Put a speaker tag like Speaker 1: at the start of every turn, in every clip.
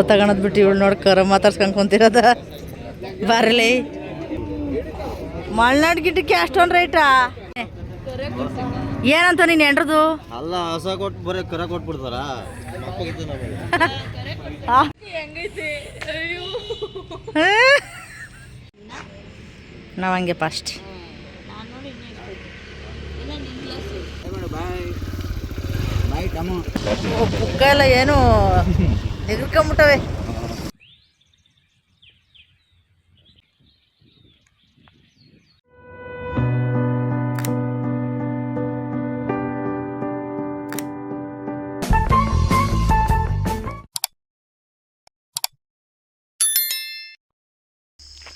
Speaker 1: ತಗೊಳದ್ ಬಿಟ್ಟು ಇವಳು ನೋಡ್ಕರ ಮಾತಾಡ್ಸ್ಕೊಂಡ್ ಕುಂತಿರೋದ ಬರಲಿ ಮಲ್ನಾಡ್ ಗಿಟ್ಟಕ್ಕೆ ಅಷ್ಟೊಂದು ರೈಟಾ ಏನಂತ ನೀನು ಎಂಡ್ರದು
Speaker 2: ಅಲ್ಲ ಹೊಸ ಕೊಟ್ಟು ಬರೀ ಕರ ಕೊಟ್ಬಿಡ್ತಾರ
Speaker 1: ನಾವು ಹಂಗೆ ಫಸ್ಟ್ ಬುಕ್ಕ ಎಲ್ಲ ಏನು ಎಗ್ರಿಕೊಂಬಿಟ್ಟವೆ.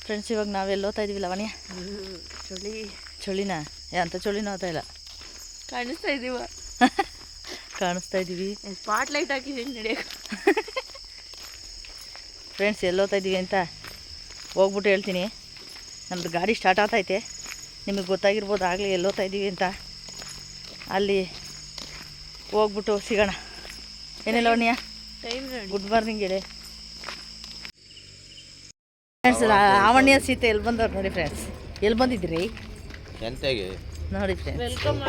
Speaker 1: ಫ್ರೆಂಡ್ಸ್ ಇವಾಗ ನಾವೆಲ್ಲ ಓದ್ತಾ ಇದೀವಿ ಲವಣ್ಯ. ಚಳಿನಾ ಅಂತ ಚಳಿನೂ ಓದ್ತಾ ಇಲ್ಲ ಕಾಣಿಸ್ತಾ ಇದ್ದೀವಿ
Speaker 3: ಸ್ಪಾಟ್ ಲೈಟ್ ಹಾಕಿದ್ದೀನಿ ನಡೆಯೋಕೆ.
Speaker 1: ಫ್ರೆಂಡ್ಸ್ ಎಲ್ಲಿ ಓದ್ತಾ ಇದ್ದೀವಿ ಅಂತ ಹೋಗ್ಬಿಟ್ಟು ಹೇಳ್ತೀನಿ. ನಮ್ಮದು ಗಾಡಿ ಸ್ಟಾರ್ಟ್ ಆಗ್ತೈತೆ, ನಿಮಗೆ ಗೊತ್ತಾಗಿರ್ಬೋದು ಆಗಲಿ ಎಲ್ಲಿ ಓದ್ತಾ ಇದ್ದೀವಿ ಅಂತ. ಅಲ್ಲಿ ಹೋಗ್ಬಿಟ್ಟು ಸಿಗೋಣ. ಏನಿಲ್ಲ ಲವಣ್ಯ, ಗುಡ್ ಮಾರ್ನಿಂಗ್ ಹೇಳಿ ಫ್ರೆಂಡ್ಸ್. ಲಾವಣ್ಯ ಸೀತೆ ಎಲ್ಲಿ ಬಂದವ್ರು ನೋಡಿ ಫ್ರೆಂಡ್ಸ್. ಎಲ್ಲಿ ಬಂದಿದ್ದೀರಿ
Speaker 2: ಎಂತೆಗೆ
Speaker 1: ನೋಡಿ friends.
Speaker 3: Welcome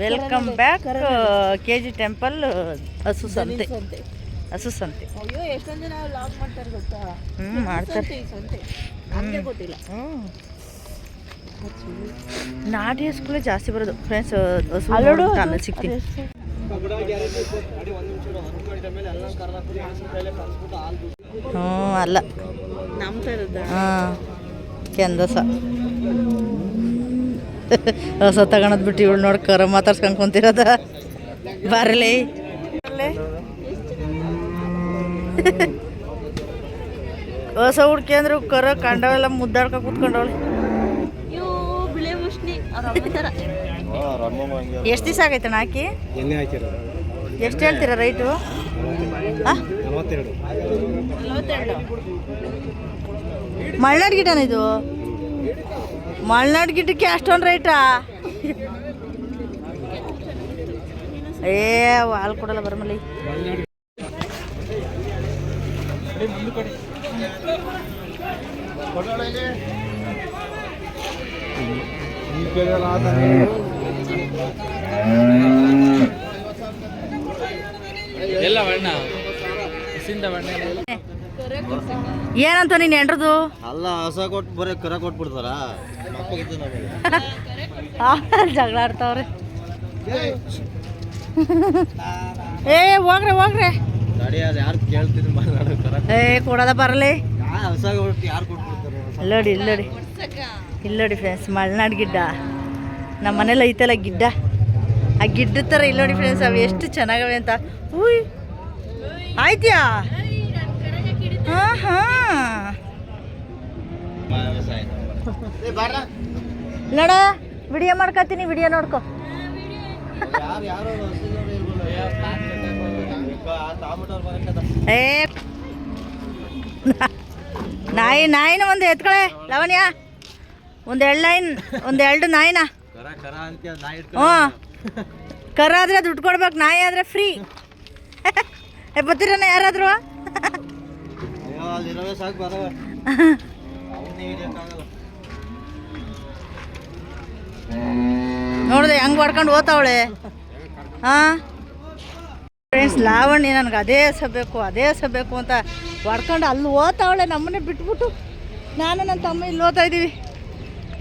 Speaker 1: welcome back KG temple ಹಸು ಸಂತೆ. ಹಸು ಸಂತೆ.
Speaker 3: ಅಯ್ಯೋ ಎಷ್ಟೊಂದು ಜನ ಲಾಗ್ ಮಾಡ್ತಾರೆ ಗೊತ್ತಾ?
Speaker 1: ಮಾಡ್ತಾರೆ.
Speaker 3: ನಮಗೆ ಗೊತ್ತಿಲ್ಲ.
Speaker 1: ನಾಟಿ ಹಸುಗಳೇ ಜಾಸ್ತಿ ಬರೋದು ಫ್ರೆಂಡ್ಸ್. ಹಸು ಆಮೇಲೆ ಸಿಗ್ತೀನಿ. ಅಲ್ಲ
Speaker 3: ನಮ್ಮ ಥರದ
Speaker 1: ಕೆಂದಸ ಹೊಸ ತಗೊಳದ್ ಬಿಟ್ಟು ಇವಳು ನೋಡ್ಕರ ಮಾತಾಡ್ಸ್ಕೊಂಡ್ ಕುಂತಿರೋದ ಬರಲಿ ಹೊಸ ಹುಡ್ಕಿ ಅಂದ್ರೆ ಕರ ಕಂಡವೆಲ್ಲ ಮುದ್ದಾಡ್ಕ ಕೂತ್ಕೊಂಡವಳೆ. ಎಷ್ಟು ದಿವಸ ಆಗೈತಣ್ಣ ಹಾಕಿ? ಎಷ್ಟು ಹೇಳ್ತೀರಾ ರೈಟು? ಮಲ್ನಾಡ್ ಗಿಡನ ಇದು? ಮಲ್ನಾಡ್ ಗಿಡಕ್ಕೆ ಅಷ್ಟೊಂದು ರೈಟಾ? ಹಾಲು ಕೊಡಲ್ಲ ಬರಮಲ್ಲಿ. ಏನಂತ ನೀನು ಎಂಡ್ರದು?
Speaker 2: ಅಲ್ಲ ಹೊಸ ಕೊಟ್ಟು ಬರೀ ಕರ ಕೊಟ್ಬಿಡ್ತಾರ
Speaker 1: ಜಗಳ ಆಡ್ತಾವ್ರೆ. ಹೋಗ್ರೆ
Speaker 2: ಯಾರು ಕೇಳ್ತೀನಿ
Speaker 1: ಕೊಡೋದ ಬರಲಿ.
Speaker 2: ಹೊಸ ಕೊಟ್ಟು ಯಾರು ಕೊಟ್ಬಿಡ್ತಾರೆ?
Speaker 1: ಇಲ್ಲೋಡಿ ಫ್ರೆಂಡ್ಸ್, ಮಲ್ನಾಡ್ ಗಿಡ್ಡ ನಮ್ಮ ಮನೇಲಿ ಐತಲ್ಲ ಗಿಡ್ಡ, ಆ ಗಿಡ್ಡ ಥರ ಇಲ್ಲೋಡಿ ಫ್ರೆಂಡ್ಸ್. ಅವು ಎಷ್ಟು ಚೆನ್ನಾಗವೆ ಅಂತ. ಹೂಯ್ ಆಯ್ತ್ಯಾ? ನೋಡ ವಿಡಿಯೋ ಮಾಡ್ಕೊತೀನಿ, ವಿಡಿಯೋ ನೋಡ್ಕೊ. ನಾಯಿನ ಒಂದು ಎತ್ಕೊಳೆ ಲವಣ್ಯ. ಒಂದೆರಡು ನಾಯಿನ. ಹ್ಞೂ, ಕರ ಆದರೆ ದುಡ್ಡು ಕೊಡ್ಬೇಕು, ನಾಯಿ ಆದರೆ ಫ್ರೀ. ಬರ್ತೀರಣ್ಣ ಯಾರಾದರೂ? ನೋಡಿದೆ ಹೆಂಗೆ ಹೊಡ್ಕೊಂಡು ಓದ್ತಾವಳೆ. ಹಾಂ ಫ್ರೆಂಡ್ಸ್, ಲಾವಣ್ಯ ನನಗೆ ಅದೇ ಸಬೇಕು ಅಂತ ಹೊಡ್ಕೊಂಡು ಅಲ್ಲಿ ಓದ್ತಾವಳೆ. ನಮ್ಮನ್ನೇ ಬಿಟ್ಬಿಟ್ಟು ನಾನು ನನ್ನ ತಮ್ಮ ಇಲ್ಲಿ ಓದ್ತಾ ಇದ್ದೀವಿ.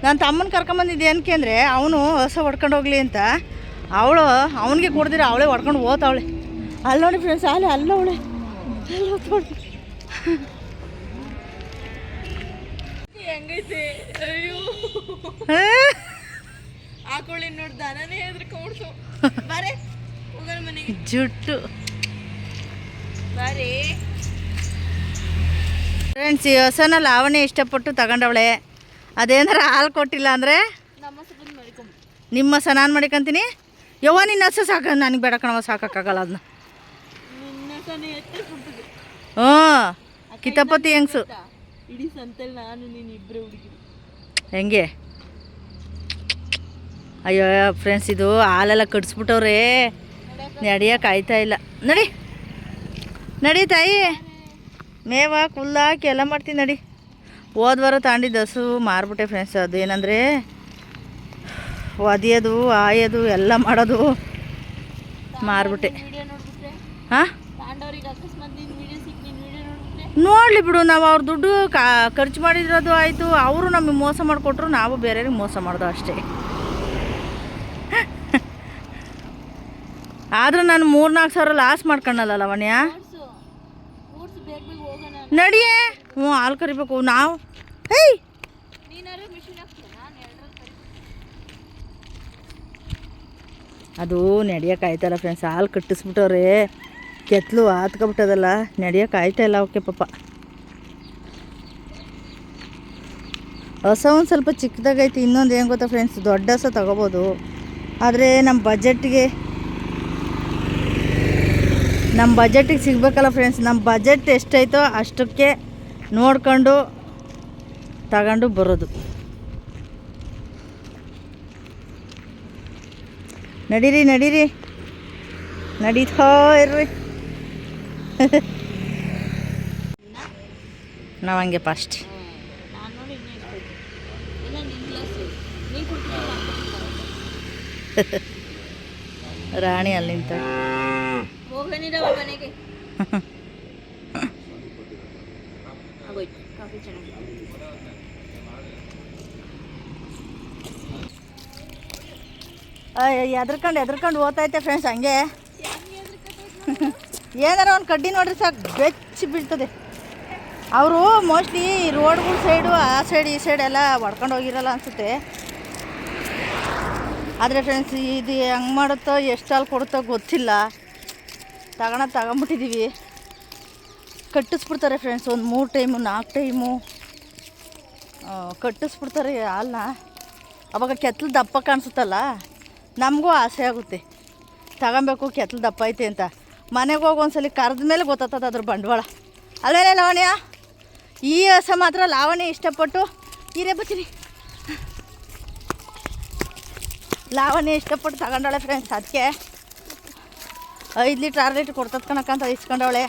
Speaker 1: ನನ್ನ ತಮ್ಮನ ಕರ್ಕೊಂಬಂದಿದ್ದೆ ಏನಕ್ಕೆ ಅಂದರೆ ಅವನು ಹೊಸ ಹೊಡ್ಕೊಂಡು ಹೋಗ್ಲಿ ಅಂತ. ಅವಳು ಅವನಿಗೆ ಕೊಡ್ದಿರ ಅವಳೇ ಹೊಡ್ಕೊಂಡು ಓದ್ತಾವಳೆ. ಅಲ್ಲಿ ನೋಡಿ ಫ್ರೆಂಡ್ಸ್, ಅಲ್ಲವಳೆ ಅಲ್ಲಿ ಓದ್ತಾವಳೆ.
Speaker 3: ಹೆಂಗೈತೆ? ಅಯ್ಯೋ ಹಾಕೊಳ್ಳಿ ನೋಡಿ, ದನನೇ ಹೆದರ್ಕೊಂಡ್ಬಿಡ್ತು. ಬಾರೆ ಹೋಗೋಣ ಮನೆಗೆ.
Speaker 1: ಜುಟ್ಟು
Speaker 3: ಬಾರಿ
Speaker 1: ಫ್ರೆಂಡ್ಸ್. ಈ ಹೊಸನ ಲಾವಣಿ ಇಷ್ಟಪಟ್ಟು ತಗೊಂಡವಳೆ. ಅದೇನಾರ ಹಾಲು ಕೊಟ್ಟಿಲ್ಲ ಅಂದರೆ ನಿಮ್ಮ ಹಸ ನಾನು ಮಾಡಿಕೊಂತೀನಿ. ಯವ್ವ ನಿನ್ನ ಹಸ ಸಾಕ, ನನಗೆ ಬೇಡ ಕಣವ, ಸಾಕಾಗಲ್ಲ ಅದನ್ನ. ಹ್ಞೂ, ಕಿತಾಪತಿ ಹೆಂಗ್ಸು.
Speaker 3: ಇಡೀ ಸಂತೆಲ್ ನಾನು ನೀನು ಇಬ್ಬರೇ ಹುಡುಗಿ.
Speaker 1: ಹೆಂಗೆ ಅಯ್ಯೋ ಫ್ರೆಂಡ್ಸ್ ಇದು ಹಾಲೆಲ್ಲ ಕಟ್ಸ್ಬಿಟ್ಟವ್ರೆ ನಡಿಯೋಕೆ ಆಯ್ತಾ ಇಲ್ಲ. ನಡಿ ನಡಿ ತಾಯಿ, ಮೇವ ಕುಲ್ಲಾಕಿ ಎಲ್ಲ ಮಾಡ್ತೀನಿ ನಡಿ. ಹೋದ ವಾರ ತಾಂಡಿದ್ದು ಹಸು ಮಾರ್ಬಿಟ್ಟೆ ಫ್ರೆಂಡ್ಸ್. ಅದು ಏನಂದರೆ ಒದಿಯೋದು ಆಯೋದು ಎಲ್ಲ ಮಾಡೋದು ಮಾರ್ಬಿಟ್ಟೆ. ಹಾಂ ನೋಡಲಿ ಬಿಡು, ನಾವು ಅವ್ರ ದುಡ್ಡು ಖರ್ಚು ಮಾಡಿರೋದು ಆಯಿತು, ಅವರು ನಮಗೆ ಮೋಸ ಮಾಡಿಕೊಟ್ರು, ನಾವು ಬೇರೆಯವ್ರಿಗೆ ಮೋಸ ಮಾಡೋದು ಅಷ್ಟೇ. ಆದರೂ ನಾನು 3-4 ಸಾವಿರ ಲಾಸ್ ಮಾಡ್ಕೊಂಡಲ್ಲ ಲವಣ್ಯ. ನಡಿಯೇ, ಹ್ಞೂ ಹಾಲು ಕರಿಬೇಕು ನಾವು. ಹೇಯ್ ಅದು ನಡಿಯೋಕೆ ಆಯ್ತಲ್ಲ ಫ್ರೆಂಡ್ಸ್, ಹಾಲು ಕಟ್ಟಿಸ್ಬಿಟ್ಟವ್ರೆ, ಕೆತ್ತಲು ಹತ್ಕೊಬಿಟ್ಟದಲ್ಲ, ನಡಿಯೋಕೆ ಆಯ್ತಾ ಇಲ್ಲ ಅವಕ್ಕೆ ಪಾಪ. ಹೊಸ ಒಂದು ಸ್ವಲ್ಪ ಚಿಕ್ಕದಾಗೈತಿ. ಇನ್ನೊಂದು ಏನು ಗೊತ್ತಾ ಫ್ರೆಂಡ್ಸ್, ದೊಡ್ಡ ಹಸ ತಗೋಬೋದು, ಆದರೆ ನಮ್ಮ ಬಜೆಟ್ಗೆ ಸಿಗಬೇಕಲ್ಲ ಫ್ರೆಂಡ್ಸ್. ನಮ್ಮ ಬಜೆಟ್ ಎಷ್ಟೈತೋ ಅಷ್ಟಕ್ಕೆ ನೋಡ್ಕೊಂಡು ತಗೊಂಡು ಬರೋದು. ನಡೀರಿ ನಡೀತಾ ಇರ್ರಿ. ನಾವು ಹಂಗೆ ಫಾಸ್ಟ್. ರಾಣಿ ಅಲ್ಲಿ ನಿಂತ ಎದ್ರಕೊಂಡು ಓದ್ತೈತೆ ಫ್ರೆಂಡ್ಸ್. ಹಂಗೆ ಏನಾರ ಒಂದು ಕಡ್ಡಿ ನೋಡ್ರಿ ಸಾಕು, ಬೆಚ್ಚಿ ಬೀಳ್ತದೆ. ಅವರು ಮೋಸ್ಟ್ಲಿ ರೋಡ್ಗಳ ಸೈಡು ಆ ಸೈಡ್ ಈ ಸೈಡ್ ಎಲ್ಲ ಹೊಡ್ಕೊಂಡು ಹೋಗಿರಲ್ಲ ಅನಿಸುತ್ತೆ. ಆದರೆ ಫ್ರೆಂಡ್ಸ್ ಇದು ಹೆಂಗೆ ಮಾಡುತ್ತೋ ಎಷ್ಟು ಹಾಲು ಕೊಡುತ್ತೋ ಗೊತ್ತಿಲ್ಲ. ತಗೊಂಬಿಟ್ಟಿದ್ದೀವಿ. ಕಟ್ಟಿಸ್ಬಿಡ್ತಾರೆ ಫ್ರೆಂಡ್ಸ್, ಒಂದು 3 ಟೈಮು 4 ಟೈಮು ಕಟ್ಟಿಸ್ಬಿಡ್ತಾರೆ ಹಾಲನ್ನ. ಅವಾಗ ಕೆತ್ತಲು ದಪ್ಪ ಕಾಣಿಸುತ್ತಲ್ಲ, ನಮಗೂ ಆಸೆ ಆಗುತ್ತೆ ತಗೊಬೇಕು, ಕೆತ್ತಲು ದಪ್ಪ ಐತೆ ಅಂತ. ಮನೆಗೆ ಹೋಗಿ ಒಂದ್ಸಲ ಕರೆದ ಮೇಲೆ ಗೊತ್ತಾಗ್ತದೆ ಅದ್ರ ಬಂಡವಾಳ. ಅಲ್ವೇನೆ ಲಾವಣ್ಯ? ಈ ಹಸ ಮಾತ್ರ ಲಾವಣ್ಯ ಇಷ್ಟಪಟ್ಟು ಬತ್ತೀನಿ, ಲಾವಣ್ಯ ಇಷ್ಟಪಟ್ಟು ತಗೊಂಡವಳೆ ಫ್ರೆಂಡ್ಸ್. ಅದಕ್ಕೆ 5 ಲೀಟ್ರ್ 6 ಲೀಟ್ರ್ ಕೊಡ್ತದ ಕಣಕ್ಕಂತ ಇಸ್ಕೊಂಡವಳೆ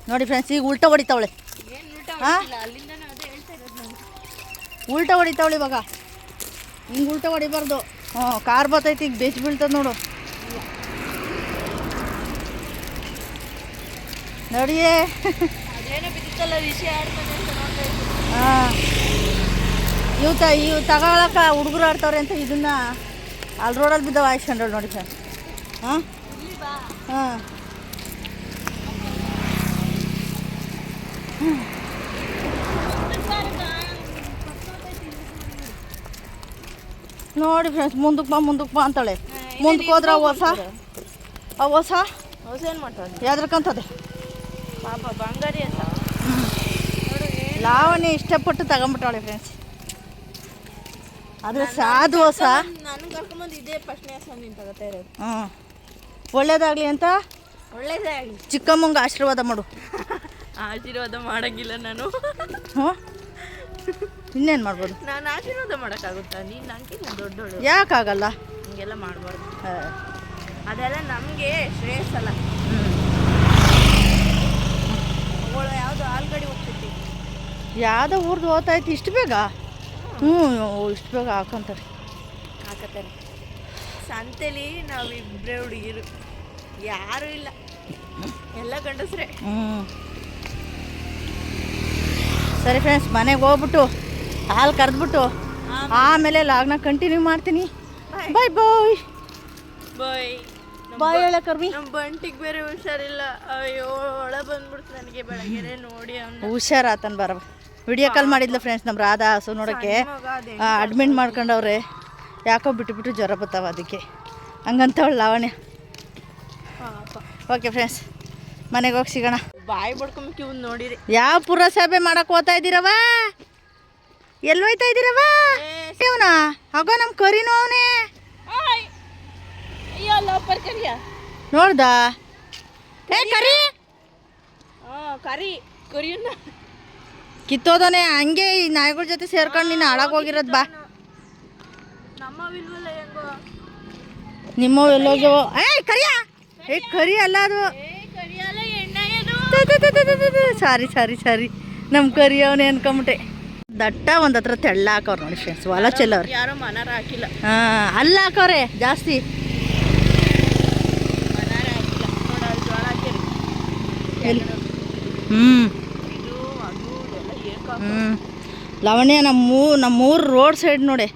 Speaker 1: ನೋಡಿ ಫ್ರೆಂಡ್ಸ್. ಈಗ ಉಲ್ಟಾ ಹೊಡಿತಾವಳೆ. ಹಾಂ, ಉಲ್ಟಾ ಹೊಡಿತಾವಳೆ ಇವಾಗ. ಹಿಂಗೆ ಉಲ್ಟಾ ಹೊಡಿಬಾರ್ದು. ಕಾರ್ ಬರ್ತೈತಿ, ಈಗ ಬೆಚ್ಚ ಬೀಳ್ತದೆ ನೋಡು. ನೋಡಿಯೇ ಹಾಂ, ಇವು ತಗೊಳಕ ಹುಡುಗರು ಆಡ್ತಾವ್ರೆ ಅಂತ ಇದನ್ನು ಅಲ್ಲಿ ರೋಡಲ್ಲಿ ಬಿದ್ದಾವ ಹಾಯ್ಸ್ಕೊಂಡಳು ನೋಡಿ ಸರ್. ಹಾಂ ಹಾಂ ನೋಡಿ ಫ್ರೆಂಡ್ಸ್, ಮುಂದಕ್ಕೆ ಬಾ ಅಂತಾಳೆ. ಮುಂದಕ್ಕೆ ಹೋದ್ರೆ ಹೊಸ ಏನು ಮಾಡ್ತಾಳೆ, ಯಾವ್ದ್ರಕ್ಕಂತದೆ ಪಾಪ ಬಂಗಾರಿ ಅಂತ. ಲಾವಣ್ಯ ಇಷ್ಟಪಟ್ಟು ತಗೊಂಬಿಟ್ಟಾಳೆ ಫ್ರೆಂಡ್ಸ್. ಆದರೆ ಸಾಧು ಹೊಸ
Speaker 3: ನಾನು ಕರ್ಕೊಂಬಂದು ಇದೇ ಫಸ್ಟ್ನೇ ಹೊಸ ನೀನು ತಗೋತಾ ಇರೋದು.
Speaker 1: ಒಳ್ಳೇದಾಗಲಿ ಅಂತ
Speaker 3: ಒಳ್ಳೇದೇ ಆಗಲಿ.
Speaker 1: ಚಿಕ್ಕಮ್ಮಂಗೆ ಆಶೀರ್ವಾದ ಮಾಡು.
Speaker 3: ಆಶೀರ್ವಾದ ಮಾಡೋಂಗಿಲ್ಲ ನಾನು.
Speaker 1: ಹ್ಞೂ, ಇನ್ನೇನು ಮಾಡ್ಬೋದು?
Speaker 3: ನಾನು ಆಶೀರ್ವಾದ ಮಾಡೋಕ್ಕಾಗುತ್ತಾ? ನೀನು ನನಗಿಂತ ದೊಡ್ಡೋಳು.
Speaker 1: ಯಾಕಾಗಲ್ಲ?
Speaker 3: ಹಿಂಗೆಲ್ಲ ಮಾಡಬಾರ್ದು. ಅದೆಲ್ಲ ನಮಗೆ ಶ್ರೇಯಸ್ಸಲ್ಲ. ಅವಳು ಯಾವುದೋ ಆಲ್ಗಡಿ ಹೋಗ್ತೈತಿ,
Speaker 1: ಯಾವುದೋ ಊರ್ದು ಹೋಗ್ತಾಯ್ತು. ಇಷ್ಟು ಬೇಗ? ಇಷ್ಟು ಬೇಗ ಹಾಕಂತಾರೆ.
Speaker 3: ಸಂತೆಲಿ ನಾವಿಬ್ಬರೇ ಹುಡುಗಿರು, ಯಾರೂ ಇಲ್ಲ, ಎಲ್ಲ ಗಂಡಸ್ರೆ.
Speaker 1: ಸರಿ ಫ್ರೆಂಡ್ಸ್, ಮನೆಗೆ ಹೋಗ್ಬಿಟ್ಟು ಹಾಲು ಕರೆದ್ಬಿಟ್ಟು ಆಮೇಲೆ ಲಾಗ್ನ ಕಂಟಿನ್ಯೂ ಮಾಡ್ತೀನಿ. ಬಾಯ್ ಬಾಯ್
Speaker 3: ಬಾಯ್
Speaker 1: ಬಾಯ್ ಹೇಳ ಕರ್ಮಿ.
Speaker 3: ನಮ್ಮ ಬಂಟಿಗೆ ಬೇರೆ ಹುಷಾರಿಲ್ಲ. ಅಯ್ಯೋ, ಒಳ ಬಂದ್ಬಿಡ್ತು ನನಗೆ ಬೆಳಗ್ಗೆ ನೋಡಿ.
Speaker 1: ಹುಷಾರಾತನ್ ಬರ. ವಿಡಿಯೋ ಕಾಲ್ ಮಾಡಿದ್ಲು ಫ್ರೆಂಡ್ಸ್ ನಮ್ಮ ರಾಧಾ ಹಸು ನೋಡೋಕ್ಕೆ. ಅಡ್ಮಿಟ್ ಮಾಡ್ಕೊಂಡವ್ರೆ, ಯಾಕೋ ಬಿಟ್ಟು ಜ್ವರ ಬರ್ತಾವ, ಅದಕ್ಕೆ ಹಂಗಂತವಳು ಲಾವಣ್ಯ. ಓಕೆ ಫ್ರೆಂಡ್ಸ್, ಮನೆಗೆ ಹೋಗಿ ಸಿಗೋಣ.
Speaker 3: ಬಾಯಿ ಬಡ್ಕೊಂಬಿಟ್ಟು ಇವ್ನು ನೋಡಿರಿ.
Speaker 1: ಯಾವ ಪುರಸಭೆ ಮಾಡಕ್ಕೆ ಹೋಗ್ತಾ ಇದ್ದೀರವ? ಎಲ್ಲಿ ಹೋಯ್ತಾ ಇದ್ದೀರವ? ಇವನ ಆಗ ನಮ್ಮ ಕರಿನೋ ಅವನೇ.
Speaker 3: ಅಯ್ಯೋ ಲೋಪರ್ ಕರಿಯ
Speaker 1: ನೋಡ್ದ? ಏ ಕರಿ
Speaker 3: ಕರಿಯನ್ನ
Speaker 1: ಕಿತ್ತೋದನೆ ಹಂಗೆ ಈ ನಾಯಿಗಳ ಜೊತೆ ಸೇರ್ಕೊಂಡು ನೀನು ಹಾಳಾಗೋಗಿರೋದು. ಬಾ
Speaker 3: ನಿಮ್ಮವಿಲ್ವಲ್ಲ ಹೆಂಗೋ
Speaker 1: ನಿಮ್ಮವು ಎಲ್ಲೋಗ್ಯವೋ ಕರಿಯ ಕರಿ ಅಲ್ಲ ಅದು
Speaker 3: ಕರಿಯಲ್ಲ ಎಣ್ಣೆಯದು
Speaker 1: ಸಾರಿ ಸಾರಿ ಸಾರಿ ನಮ್ಮ ಕರಿಯವನೇ ಅನ್ಕೊಂಬಿಟ್ಟೆ ದಟ್ಟ ಒಂದು ಹತ್ರ ತೆಳ್ಳ ಹಾಕವ್ರು ನೋಡಿ ಫ್ರೆಂಡ್ಸ್ ಹೊಲ ಚೆಲ್ಲವ್ರೆ
Speaker 3: ಯಾರೋ ಮನಾರ ಹಾಕಿಲ್ಲ
Speaker 1: ಅಲ್ಲ ಹಾಕವ್ರೆ ಜಾಸ್ತಿ
Speaker 3: ಮನಾರ ಹಾಕಿಲ್ಲ ನೋಡ ಅಲ್ಲಿ ಜೋಳ ಹಾಕಿರಿ ಇದು ಅದು ಎಲ್ಲ ಏಕ
Speaker 1: ಲವಣ್ಯ ನಮ್ಮೂರು ರೋಡ್ ಸೈಡ್ ನೋಡಿ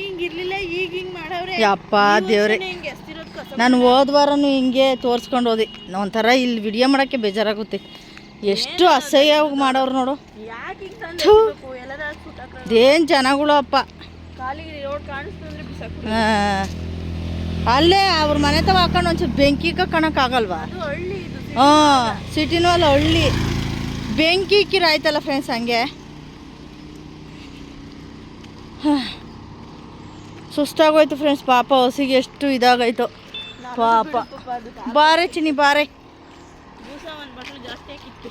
Speaker 3: ಹಿಂಗಿರ್ಲಿಲ್ಲ ಈಗ ಹಿಂಗ್ ಮಾಡವ್ರೆ
Speaker 1: ಯಪ್ಪ ದೇವ್ರೆ
Speaker 3: ಹಿಂಗೆ ಎಸ್ತಿರೋದು ಕಸ
Speaker 1: ನಾನು ಹೋದ ವಾರನೂ ಹಿಂಗೆ ತೋರಿಸ್ಕೊಂಡು ಹೋದೆ ಒಂಥರ ಇಲ್ಲಿ ವಿಡಿಯೋ ಮಾಡೋಕ್ಕೆ ಬೇಜಾರಾಗುತ್ತೆ ಎಷ್ಟು ಅಸಹ್ಯವಾಗಿ ಮಾಡೋರು ನೋಡು
Speaker 3: ಯಾಕೆ ಹಿಂಗೆ ತಂದು ಎಲ್ಲರ ಸುತ್ತಾಕ
Speaker 1: ಏನು ಜನಗಳು ಅಪ್ಪ
Speaker 3: ಕಾಲಿಗೆ ರೋಡ್ ಕಾಣಿಸ್ತಂದ್ರೆ ಬಿಸಾಕು
Speaker 1: ಅಲ್ಲೇ ಅವ್ರ ಮನೆ ತವ ಹಾಕೊಂಡು ಒಂಚೂರು ಬೆಂಕಿ ಕಣಕ್ಕಾಗಲ್ವಾ
Speaker 3: ಅದು ಹಳ್ಳಿ ಇದು
Speaker 1: ಸಿಟಿನೂ ಅಲ್ಲ ಹಳ್ಳಿ ಬೆಂಕಿ ಇಕ್ಕಿರ ಆಯ್ತಲ್ಲ ಫ್ರೆಂಡ್ಸ್ ಹಂಗೆ ಸುಸ್ತಾಗೋಯ್ತು ಫ್ರೆಂಡ್ಸ್ ಪಾಪ ಹಸಿಗೆ ಎಷ್ಟು ಇದಾಗೈತು ಪಾಪ ಬಾರೆ ಚಿನ್ನಿ ಬಾರೆ
Speaker 3: ಜಾಸ್ತಿ ಹಾಕಿತ್ತು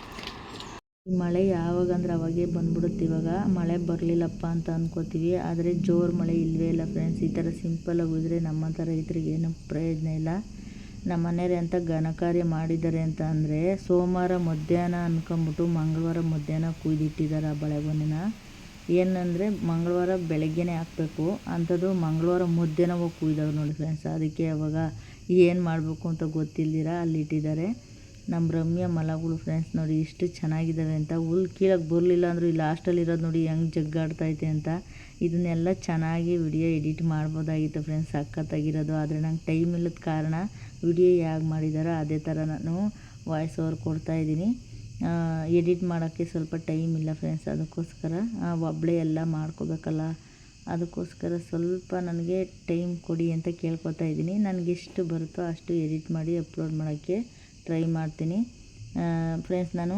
Speaker 1: ಮಳೆ ಯಾವಾಗ ಅಂದ್ರೆ ಅವಾಗೇ ಬಂದ್ಬಿಡುತ್ತೆ ಇವಾಗ ಮಳೆ ಬರಲಿಲ್ಲಪ್ಪ ಅಂತ ಅನ್ಕೋತೀವಿ ಆದರೆ ಜೋರು ಮಳೆ ಇಲ್ಲವೇ ಇಲ್ಲ ಫ್ರೆಂಡ್ಸ್ ಈ ಥರ ಸಿಂಪಲಾಗಿ ಹೋದರೆ ನಮ್ಮಂಥ ರೈತರಿಗೆ ಏನೂ ಪ್ರಯೋಜನ ಇಲ್ಲ ನಮ್ಮ ಮನೆಯವ್ರು ಅಂತ ಘನಕಾರ್ಯ ಮಾಡಿದ್ದಾರೆ ಅಂತ ಅಂದರೆ ಸೋಮವಾರ ಮಧ್ಯಾಹ್ನ ಅನ್ಕೊಂಬಿಟ್ಟು ಮಂಗಳವಾರ ಮಧ್ಯಾಹ್ನ ಕುಯ್ದಿಟ್ಟಿದ್ದಾರೆ ಆ ಬಳೆಗೊನೆನ ಏನಂದರೆ ಮಂಗಳವಾರ ಬೆಳಗ್ಗೆನೇ ಹಾಕಬೇಕು ಅಂಥದ್ದು ಮಂಗಳವಾರ ಮಧ್ಯಾಹ್ನ ಹೋಗಿ ಕುಯ್ದವ್ರು ನೋಡಿ ಫ್ರೆಂಡ್ಸ್ ಅದಕ್ಕೆ ಅವಾಗ ಏನು ಮಾಡಬೇಕು ಅಂತ ಗೊತ್ತಿಲ್ದಿರ ಅಲ್ಲಿ ಇಟ್ಟಿದ್ದಾರೆ ನಮ್ಮ ರಮ್ಯ ಮಲಗಳು ಫ್ರೆಂಡ್ಸ್ ನೋಡಿ ಇಷ್ಟು ಚೆನ್ನಾಗಿದ್ದಾವೆ ಅಂತ ಹುಲ್ ಕೀಳಕ್ಕೆ ಬರಲಿಲ್ಲ ಅಂದರೂ ಇಲ್ಲಿ ಲಾಸ್ಟಲ್ಲಿ ಇರೋದು ನೋಡಿ ಹೆಂಗೆ ಜಗ್ಗಾಡ್ತೈತೆ ಅಂತ ಇದನ್ನೆಲ್ಲ ಚೆನ್ನಾಗಿ ವಿಡಿಯೋ ಎಡಿಟ್ ಮಾಡ್ಬೋದಾಗಿತ್ತು ಫ್ರೆಂಡ್ಸ್ ಸಖತ್ತಾಗಿರೋದು ಆದರೆ ನಂಗೆ ಟೈಮ್ ಇಲ್ಲದ ಕಾರಣ ವಿಡಿಯೋ ಹೇಗೆ ಮಾಡಿದಾರೋ ಅದೇ ಥರ ನಾನು ವಾಯ್ಸ್ ಓವರ್ ಕೊಡ್ತಾಯಿದ್ದೀನಿ ಎಡಿಟ್ ಮಾಡೋಕ್ಕೆ ಸ್ವಲ್ಪ ಟೈಮ್ ಇಲ್ಲ ಫ್ರೆಂಡ್ಸ್ ಅದಕ್ಕೋಸ್ಕರ ಒಬ್ಬಳೇ ಎಲ್ಲ ಮಾಡ್ಕೋಬೇಕಲ್ಲ ಅದಕ್ಕೋಸ್ಕರ ಸ್ವಲ್ಪ ನನಗೆ ಟೈಮ್ ಕೊಡಿ ಅಂತ ಕೇಳ್ಕೊತಾ ಇದ್ದೀನಿ ನನಗೆ ಎಷ್ಟು ಬರುತ್ತೋ ಅಷ್ಟು ಎಡಿಟ್ ಮಾಡಿ ಅಪ್ಲೋಡ್ ಮಾಡೋಕ್ಕೆ ಟ್ರೈ ಮಾಡ್ತೀನಿ ಫ್ರೆಂಡ್ಸ್ ನಾನು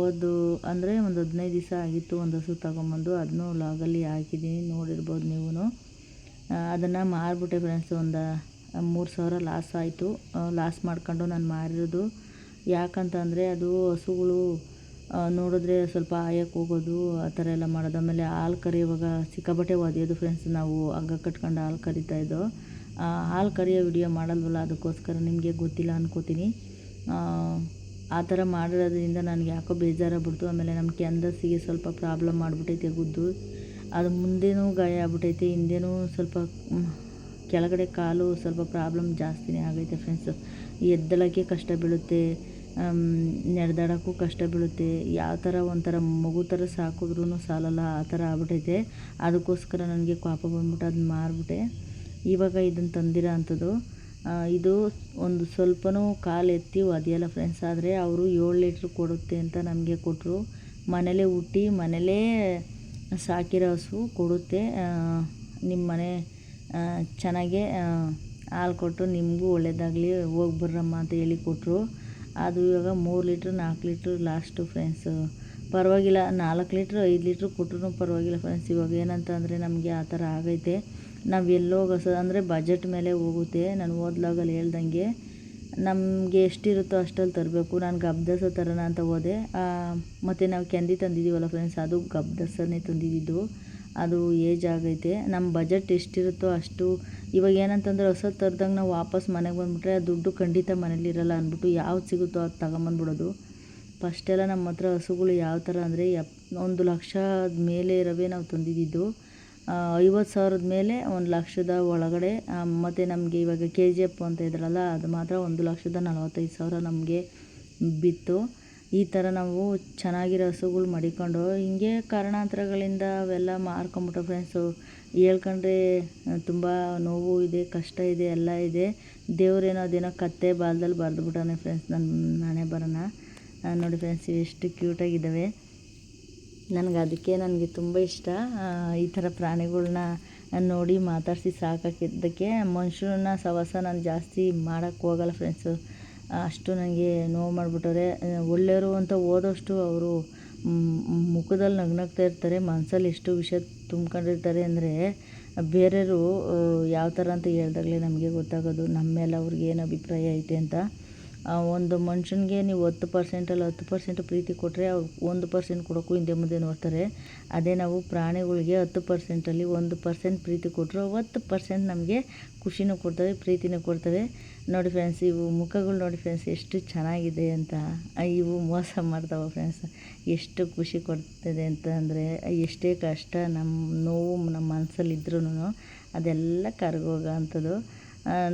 Speaker 1: ಓದು ಅಂದರೆ ಒಂದು 15 ದಿವಸ ಆಗಿತ್ತು ಒಂದು ಹಸು ತೊಗೊಂಬಂದು ಅದನ್ನು ಲಾಗಲ್ಲಿ ಹಾಕಿದ್ದೀನಿ ನೋಡಿರ್ಬೋದು ನೀವು ಅದನ್ನು ಮಾರಿಬಿಟ್ಟೆ ಫ್ರೆಂಡ್ಸ್ ಒಂದು 3,000 ಲಾಸ್ ಆಯಿತು ಲಾಸ್ ಮಾಡ್ಕೊಂಡು ನಾನು ಮಾರಿರೋದು ಯಾಕಂತ ಅಂದರೆ ಅದು ಹಸುಗಳು ನೋಡಿದ್ರೆ ಸ್ವಲ್ಪ ಆಯಕ್ಕೆ ಹೋಗೋದು ಆ ಥರ ಎಲ್ಲ ಮಾಡೋದು ಆಮೇಲೆ ಹಾಲು ಕರೆಯುವಾಗ ಸಿಕ್ಕಾಪಟ್ಟೆ ಒದೆಯೋದು ಫ್ರೆಂಡ್ಸ್ ನಾವು ಹಗ್ಗ ಕಟ್ಕೊಂಡು ಹಾಲು ಕರಿತಾಯಿದ್ದೋ ಹಾಲು ಕರಿಯೋ ವಿಡಿಯೋ ಮಾಡಲ್ವಲ್ಲ ಅದಕ್ಕೋಸ್ಕರ ನಿಮಗೆ ಗೊತ್ತಿಲ್ಲ ಅನ್ಕೋತೀನಿ ಆ ಥರ ಮಾಡಿರೋದ್ರಿಂದ ನನಗೆ ಯಾಕೋ ಬೇಜಾರಾಗ್ಬಿಡ್ತು ಆಮೇಲೆ ನಮ್ಮ ಕ್ಯಾನ್ದಸಿಗೆ ಸ್ವಲ್ಪ ಪ್ರಾಬ್ಲಮ್ ಮಾಡಿಬಿಟ್ಟೈತೆ ಗುದ್ದು ಅದು ಮುಂದೇನೂ ಗಾಯ ಆಗ್ಬಿಟ್ಟೈತೆ ಹಿಂದೇನೂ ಸ್ವಲ್ಪ ಕೆಳಗಡೆ ಕಾಲು ಸ್ವಲ್ಪ ಪ್ರಾಬ್ಲಮ್ ಜಾಸ್ತಿನೇ ಆಗೈತೆ ಫ್ರೆಂಡ್ಸ್ ಎದ್ದಳಕ್ಕೆ ಕಷ್ಟ ಬೀಳುತ್ತೆ ನಡೆದಾಡೋಕ್ಕೂ ಕಷ್ಟ ಬೀಳುತ್ತೆ ಯಾವ ಥರ ಒಂಥರ ಮಗು ಥರ ಸಾಕಿದ್ರೂ ಸಾಲಲ್ಲ ಆ ಥರ ಆಗ್ಬಿಟ್ಟೈತೆ ಅದಕ್ಕೋಸ್ಕರ ನನಗೆ ಕೋಪ ಬಂದ್ಬಿಟ್ಟು ಅದನ್ನ ಮಾರಿಬಿಟ್ಟೆ ಇವಾಗ ಇದನ್ನು ತಂದಿರೋ ಅಂಥದ್ದು ಇದು ಒಂದು ಸ್ವಲ್ಪನೂ ಕಾಲು ಎತ್ತಿ ಒದೆಯಲ್ಲ ಫ್ರೆಂಡ್ಸ್ ಆದರೆ ಅವರು 7 ಲೀಟ್ರ್ ಕೊಡುತ್ತೆ ಅಂತ ನಮಗೆ ಕೊಟ್ಟರು ಮನೇಲೇ ಹುಟ್ಟಿ ಮನೇಲೇ ಸಾಕಿರೋ ಹಸು ಕೊಡುತ್ತೆ ನಿಮ್ಮ ಮನೆ ಚೆನ್ನಾಗೆ ಹಾಲು ಕೊಟ್ಟು ನಿಮಗೂ ಒಳ್ಳೇದಾಗಲಿ ಹೋಗಿ ಬರ್ರಮ್ಮ ಅಂತ ಹೇಳಿ ಕೊಟ್ಟರು ಅದು ಇವಾಗ 3 ಲೀಟ್ರ್ 4 ಲೀಟ್ರ್ ಲಾಸ್ಟು ಫ್ರೆಂಡ್ಸ್ ಪರವಾಗಿಲ್ಲ 4 ಲೀಟ್ರ್ 5 ಲೀಟ್ರ್ ಕೊಟ್ಟರು ಪರವಾಗಿಲ್ಲ ಫ್ರೆಂಡ್ಸ್ ಇವಾಗ ಏನಂತ ಅಂದರೆ ನಮಗೆ ಆ ಥರ ಆಗೈತೆ ನಾವು ಎಲ್ಲೋ ಅಂದರೆ ಬಜೆಟ್ ಮೇಲೆ ಹೋಗುತ್ತೆ ನಾನು ಓದ್ಲಾಗಲ್ಲಿ ಹೇಳ್ದಂಗೆ ನಮಗೆ ಎಷ್ಟಿರುತ್ತೋ ಅಷ್ಟಲ್ಲಿ ತರಬೇಕು ನಾನು ಗಬ್ದಸ ಥರನ ಅಂತ ಹೋದೆ ಮತ್ತು ನಾವು ಕೆಂದಿ ತಂದಿದ್ದೀವಲ್ಲ ಫ್ರೆಂಡ್ಸ್ ಅದು ಗಬ್ದಸನೇ ತಂದಿದ್ದು ಅದು ಏಜ್ ಆಗೈತೆ ನಮ್ಮ ಬಜೆಟ್ ಎಷ್ಟಿರುತ್ತೋ ಅಷ್ಟು ಇವಾಗ ಏನಂತಂದ್ರೆ ಹೊಸ ತರ್ದಂಗೆ ನಾವು ವಾಪಸ್ ಮನೆಗೆ ಬಂದುಬಿಟ್ರೆ ಆ ದುಡ್ಡು ಖಂಡಿತ ಮನೇಲಿರಲ್ಲ ಅಂದ್ಬಿಟ್ಟು ಯಾವ್ದು ಸಿಗುತ್ತೋ ಅದು ತಗೊಂಬಂದ್ಬಿಡೋದು ಫಸ್ಟೆಲ್ಲ ನಮ್ಮ ಹತ್ರ ಹಸುಗಳು ಯಾವ ಥರ ಅಂದರೆ 1 ಲಕ್ಷದ ಮೇಲೆ ಇರೋವೇ ನಾವು ತಂದಿದ್ದು 50,000 ಮೇಲೆ 1 ಲಕ್ಷದ ಒಳಗಡೆ ಮತ್ತು ನಮಗೆ ಇವಾಗ KGF ಅಂತ ಇದ್ರಲ್ಲ ಅದು ಮಾತ್ರ 1,45,000 ನಮಗೆ ಬಿತ್ತು ಈ ಥರ ನಾವು ಚೆನ್ನಾಗಿರೋ ಹಸುಗಳು ಮಡಿಕೊಂಡು ಹಿಂಗೆ ಕಾರಣಾಂತರಗಳಿಂದ ಅವೆಲ್ಲ ಮಾರ್ಕೊಂಬಿಟ್ಟು ಫ್ರೆಂಡ್ಸು ಹೇಳ್ಕೊಂಡ್ರೆ ತುಂಬ ನೋವು ಇದೆ ಕಷ್ಟ ಇದೆ ಎಲ್ಲ ಇದೆ ದೇವ್ರೇನೋ ಅದೇನೋ ಕತ್ತೆ ಬಾಲದಲ್ಲಿ ಬರೆದ್ಬಿಟ್ಟಾನೆ ಫ್ರೆಂಡ್ಸ್ ನನ್ನ ಹಣೆ ಬರೋಣ ನೋಡಿ ಫ್ರೆಂಡ್ಸ್ ಎಷ್ಟು ಕ್ಯೂಟಾಗಿದ್ದಾವೆ ನನಗೆ ತುಂಬ ಇಷ್ಟ ಈ ಥರ ಪ್ರಾಣಿಗಳ್ನ ನೋಡಿ ಮಾತಾಡಿಸಿ ಸಾಕಾಕಿದ್ದಕ್ಕೆ ಮನುಷ್ಯರನ್ನ ಸಹವಾಸ ನಾನು ಜಾಸ್ತಿ ಮಾಡೋಕ್ಕೆ ಹೋಗಲ್ಲ ಫ್ರೆಂಡ್ಸು ಅಷ್ಟು ನನಗೆ ನೋವು ಮಾಡಿಬಿಟ್ಟವ್ರೆ ಒಳ್ಳೆಯವರು ಅಂತ ಓದೋಷ್ಟು ಅವರು ಮುಖದಲ್ಲಿ ನಗ್ನಗ್ತಾ ಇರ್ತಾರೆ ಮನಸ್ಸಲ್ಲಿ ಎಷ್ಟು ವಿಷಯ ತುಂಬ್ಕೊಂಡಿರ್ತಾರೆ ಅಂದರೆ ಬೇರೆಯವರು ಯಾವ ಥರ ಅಂತ ಹೇಳ್ದಾಗಲೇ ನಮಗೆ ಗೊತ್ತಾಗೋದು ನಮ್ಮ ಮೇಲೆ ಅವ್ರಿಗೆ ಏನು ಅಭಿಪ್ರಾಯ ಐತೆ ಅಂತ ಒಂದು ಮನುಷ್ಯನಿಗೆ ನೀವು 10%ಅಲ್ಲಿ 10% ಪ್ರೀತಿ ಕೊಟ್ಟರೆ ಅವ್ರು 1% ಕೊಡೋಕ್ಕೂ ಹಿಂದೆ ಮುಂದೆ ನೋಡ್ತಾರೆ. ಅದೇ ನಾವು ಪ್ರಾಣಿಗಳಿಗೆ 10%ಅಲ್ಲಿ 1% ಪ್ರೀತಿ ಕೊಟ್ಟರು 10% ನಮಗೆ ಖುಷಿನೂ ಕೊಡ್ತವೆ, ಪ್ರೀತಿನೂ ಕೊಡ್ತವೆ. ನೋಡಿ ಫ್ರೆಂಡ್ಸ್, ಇವು ಮುಖಗಳು ನೋಡಿ ಫ್ರೆಂಡ್ಸ್ ಎಷ್ಟು ಚೆನ್ನಾಗಿದೆ ಅಂತ. ಇವು ಮೋಸ ಮಾಡ್ತಾವೆ ಫ್ರೆಂಡ್ಸ್. ಎಷ್ಟು ಖುಷಿ ಕೊಡ್ತದೆ ಅಂತ ಅಂದರೆ, ಎಷ್ಟೇ ಕಷ್ಟ ನಮ್ಮ ನೋವು ನಮ್ಮ ಮನಸ್ಸಲ್ಲಿದ್ರೂ ಅದೆಲ್ಲ ಕರಗೋಗೋ ಅಂಥದ್ದು.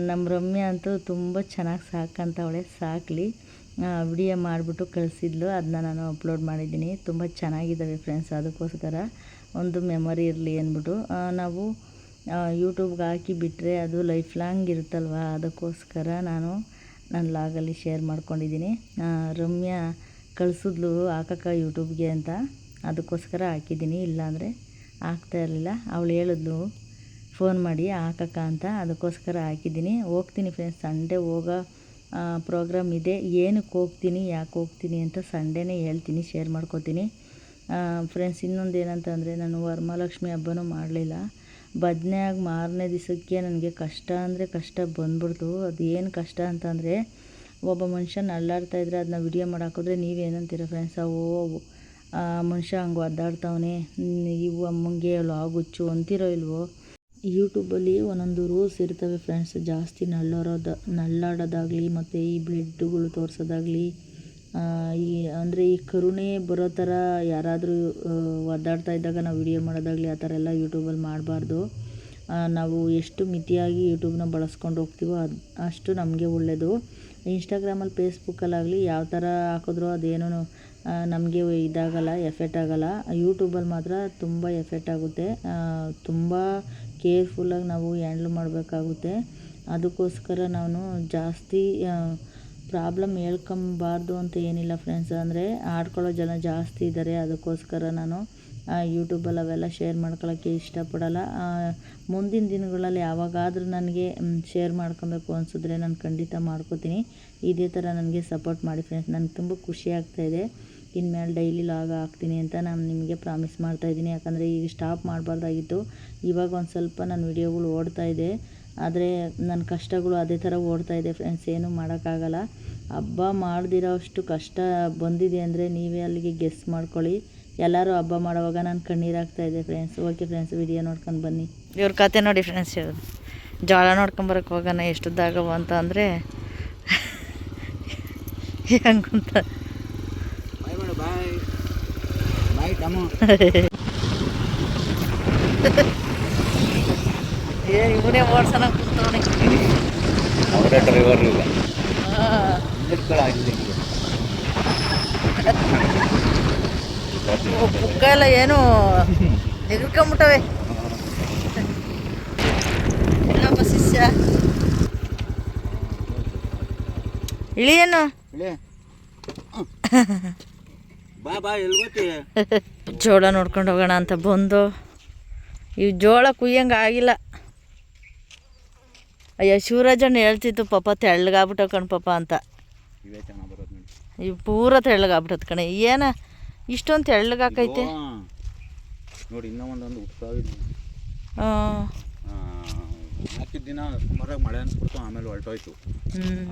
Speaker 1: ನಮ್ಮ ರಮ್ಯಾ ಅಂತೂ ತುಂಬ ಚೆನ್ನಾಗಿ ಸಾಕಂತವಳೆ. ಸಾಕಲಿ. ವಿಡಿಯೋ ಮಾಡಿಬಿಟ್ಟು ಕಳಿಸಿದ್ಲು, ಅದನ್ನ ನಾನು ಅಪ್ಲೋಡ್ ಮಾಡಿದ್ದೀನಿ. ತುಂಬ ಚೆನ್ನಾಗಿದ್ದಾವೆ ಫ್ರೆಂಡ್ಸ್. ಅದಕ್ಕೋಸ್ಕರ ಒಂದು ಮೆಮೊರಿ ಇರಲಿ ಅಂದ್ಬಿಟ್ಟು ನಾವು ಯೂಟ್ಯೂಬ್ಗೆ ಹಾಕಿ ಬಿಟ್ಟರೆ ಅದು ಲೈಫ್ ಲಾಂಗ್ ಇರುತ್ತಲ್ವ, ಅದಕ್ಕೋಸ್ಕರ ನಾನು ನನ್ನ ಲಾಗಲ್ಲಿ ಶೇರ್ ಮಾಡ್ಕೊಂಡಿದ್ದೀನಿ. ರಮ್ಯಾ ಕಳಿಸಿದ್ಲು ಹಾಕಕ್ಕ ಯೂಟ್ಯೂಬ್ಗೆ ಅಂತ, ಅದಕ್ಕೋಸ್ಕರ ಹಾಕಿದ್ದೀನಿ. ಇಲ್ಲಾಂದರೆ ಹಾಕ್ತಾ ಇರಲಿಲ್ಲ. ಅವಳು ಹೇಳಿದ್ಲು ಫೋನ್ ಮಾಡಿ ಹಾಕಕ್ಕ ಅಂತ, ಅದಕ್ಕೋಸ್ಕರ ಹಾಕಿದ್ದೀನಿ. ಹೋಗ್ತೀನಿ ಫ್ರೆಂಡ್ಸ್, ಸಂಡೇ ಹೋಗೋ ಪ್ರೋಗ್ರಾಮ್ ಇದೆ. ಏನಕ್ಕೆ ಹೋಗ್ತೀನಿ, ಯಾಕೆ ಹೋಗ್ತೀನಿ ಅಂತ ಸಂಡೇನೇ ಹೇಳ್ತೀನಿ, ಶೇರ್ ಮಾಡ್ಕೋತೀನಿ ಫ್ರೆಂಡ್ಸ್. ಇನ್ನೊಂದು ಏನಂತಂದರೆ, ನಾನು ವರಮಹಾಲಕ್ಷ್ಮಿ ಹಬ್ಬನೂ ಮಾಡಲಿಲ್ಲ. ಬದನೆಯಾಗಿ ಮಾರನೇ ದಿವಸಕ್ಕೆ ನನಗೆ ಕಷ್ಟ ಅಂದರೆ ಕಷ್ಟ ಬಂದ್ಬಿಡ್ತು. ಅದು ಏನು ಕಷ್ಟ ಅಂತಂದರೆ, ಒಬ್ಬ ಮನುಷ್ಯ ನಳ್ಳಾಡ್ತಾಯಿದ್ರೆ ಅದನ್ನ ವಿಡಿಯೋ ಮಾಡಾಕಿದ್ರೆ ನೀವೇನಂತೀರ ಫ್ರೆಂಡ್ಸ್? ಮನುಷ್ಯ ಹಂಗೆ ಒದ್ದಾಡ್ತಾವನೆ, ಇವು ಅಮ್ಮಂಗೆ ಲಾಗುಚ್ಚು ಅಂತಿರೋ ಇಲ್ವೋ? ಯೂಟ್ಯೂಬಲ್ಲಿ ಒಂದೊಂದು ರೂಲ್ಸ್ ಇರ್ತವೆ ಫ್ರೆಂಡ್ಸ್. ಜಾಸ್ತಿ ನಳ್ಳಾಡೋದಾಗಲಿ ಮತ್ತು ಈ ಬ್ಲಡ್ಡುಗಳು ತೋರಿಸೋದಾಗಲಿ, ಈ ಕರುಣೆ ಬರೋ ಥರ ಯಾರಾದರೂ ಒದ್ದಾಡ್ತಾ ಇದ್ದಾಗ ನಾವು ವಿಡಿಯೋ ಮಾಡೋದಾಗಲಿ ಆ ಥರ ಎಲ್ಲ ಯೂಟ್ಯೂಬಲ್ಲಿ ಮಾಡಬಾರ್ದು. ನಾವು ಎಷ್ಟು ಮಿತಿಯಾಗಿ ಯೂಟ್ಯೂಬ್ನ ಬಳಸ್ಕೊಂಡು ಹೋಗ್ತೀವೋ ಅಷ್ಟು ನಮಗೆ ಒಳ್ಳೆಯದು. ಇನ್ಸ್ಟಾಗ್ರಾಮಲ್ಲಿ ಫೇಸ್ಬುಕ್ಕಲ್ಲಾಗಲಿ ಯಾವ ಥರ ಹಾಕಿದ್ರೂ ಅದೇನೂ ನಮಗೆ ಇದಾಗಲ್ಲ, ಎಫೆಕ್ಟ್ ಆಗೋಲ್ಲ. ಯೂಟ್ಯೂಬಲ್ಲಿ ಮಾತ್ರ ತುಂಬ ಎಫೆಕ್ಟ್ ಆಗುತ್ತೆ. ತುಂಬ ಕೇರ್ಫುಲ್ಲಾಗಿ ನಾವು ಹ್ಯಾಂಡ್ಲ್ ಮಾಡಬೇಕಾಗುತ್ತೆ. ಅದಕ್ಕೋಸ್ಕರ ನಾನು ಜಾಸ್ತಿ ಪ್ರಾಬ್ಲಮ್ ಹೇಳ್ಕೊಂಬಾರ್ದು ಅಂತ ಏನಿಲ್ಲ ಫ್ರೆಂಡ್ಸ್. ಅಂದರೆ ಆಡ್ಕೊಳ್ಳೋ ಜನ ಜಾಸ್ತಿ ಇದ್ದಾರೆ, ಅದಕ್ಕೋಸ್ಕರ ನಾನು ಯೂಟ್ಯೂಬಲ್ಲಿ ಅವೆಲ್ಲ ಶೇರ್ ಮಾಡ್ಕೊಳ್ಳೋಕ್ಕೆ ಇಷ್ಟಪಡಲ್ಲ. ಮುಂದಿನ ದಿನಗಳಲ್ಲಿ ಯಾವಾಗಾದರೂ ನನಗೆ ಶೇರ್ ಮಾಡ್ಕೊಬೇಕು ಅನಿಸಿದ್ರೆ ನಾನು ಖಂಡಿತ ಮಾಡ್ಕೋತೀನಿ. ಇದೇ ಥರ ನನಗೆ ಸಪೋರ್ಟ್ ಮಾಡಿ ಫ್ರೆಂಡ್ಸ್. ನನಗೆ ತುಂಬ ಖುಷಿ ಆಗ್ತಾಯಿದೆ. ಇನ್ಮೇಲೆ ಡೈಲಿ ಲಾಗ್ ಹಾಕ್ತೀನಿ ಅಂತ ನಾನು ನಿಮಗೆ ಪ್ರಾಮಿಸ್ ಮಾಡ್ತಾಯಿದ್ದೀನಿ. ಯಾಕಂದರೆ ಈಗ ಸ್ಟಾಪ್ ಮಾಡಬಾರ್ದಾಗಿತ್ತು. ಇವಾಗ ಒಂದು ಸ್ವಲ್ಪ ನನ್ನ ವಿಡಿಯೋಗಳು ಓಡ್ತಾಯಿದೆ, ಆದರೆ ನನ್ನ ಕಷ್ಟಗಳು ಅದೇ ಥರ ಓಡ್ತಾಯಿದೆ ಫ್ರೆಂಡ್ಸ್. ಏನೂ ಮಾಡೋಕ್ಕಾಗಲ್ಲ. ಹಬ್ಬ ಮಾಡ್ದಿರೋ ಅಷ್ಟು ಕಷ್ಟ ಬಂದಿದೆ ಅಂದರೆ ನೀವೇ ಅಲ್ಲಿಗೆ ಗೆಸ್ ಮಾಡ್ಕೊಳ್ಳಿ. ಎಲ್ಲರೂ ಹಬ್ಬ ಮಾಡೋವಾಗ ನಾನು ಕಣ್ಣೀರಾಗ್ತಾಯಿದೆ ಫ್ರೆಂಡ್ಸ್. ಓಕೆ ಫ್ರೆಂಡ್ಸ್, ವಿಡಿಯೋ ನೋಡ್ಕೊಂಡು ಬನ್ನಿ. ಇವ್ರ ಕತೆ ನೋಡಿ ಫ್ರೆಂಡ್ಸ್. ಇವ್ರು ಜೋಳ ನೋಡ್ಕೊಂಬರಕ್ಕೆ ಹೋಗೋಣ ಎಷ್ಟುದ್ದಾಗವ ಅಂತ ಅಂದರೆ ಹೆಂಗಂತ ಏನು ಇವನೇ ಓಡ್ಸೋಣ ಕೂತವನೆ.
Speaker 2: ಅವರೇ ಡ್ರೈವರ್ ಇಲ್ಲ.
Speaker 1: ಬುಕ್ಕ ಎಲ್ಲ ಏನು ಎಗ್ರಿಕೊಂಬಿಟ್ಟವೆ. ಇಲ್ಲಪ್ಪ ಶಿಷ್ಯ ಇಳಿಯೇನು ಜೋಳ ನೋಡ್ಕೊಂಡು ಹೋಗೋಣ ಅಂತ ಬಂದು ಇವು ಜೋಳ ಕುಯ್ಯಂಗೆ ಆಗಿಲ್ಲ. ಅಯ್ಯೋ ಶಿವರಾಜಣ್ಣ ಹೇಳ್ತಿತ್ತು ಪಾಪ ತೆಳ್ಳಗಾಗ್ಬಿಟ್ಟವು ಕಣ್ ಪಾಪ ಅಂತ. ಇವು ಪೂರ ತೆಳ್ಳಗಾಗ್ಬಿಟ್ಟದ ಕಣೆ. ಏನ ಇಷ್ಟೊಂದು ತೆಳ್ಳಗಾಕೈತೆ
Speaker 2: ನೋಡಿ. ಇನ್ನೂ ಒಂದೊಂದು ಹಾಕಿದ ದಿನ ಸುಮಾರಾಗಿ ಮಳೆ ಅನ್ಸ್ಬಿಡ್ತು, ಆಮೇಲೆ ಹೊರಟೋಯ್ತು.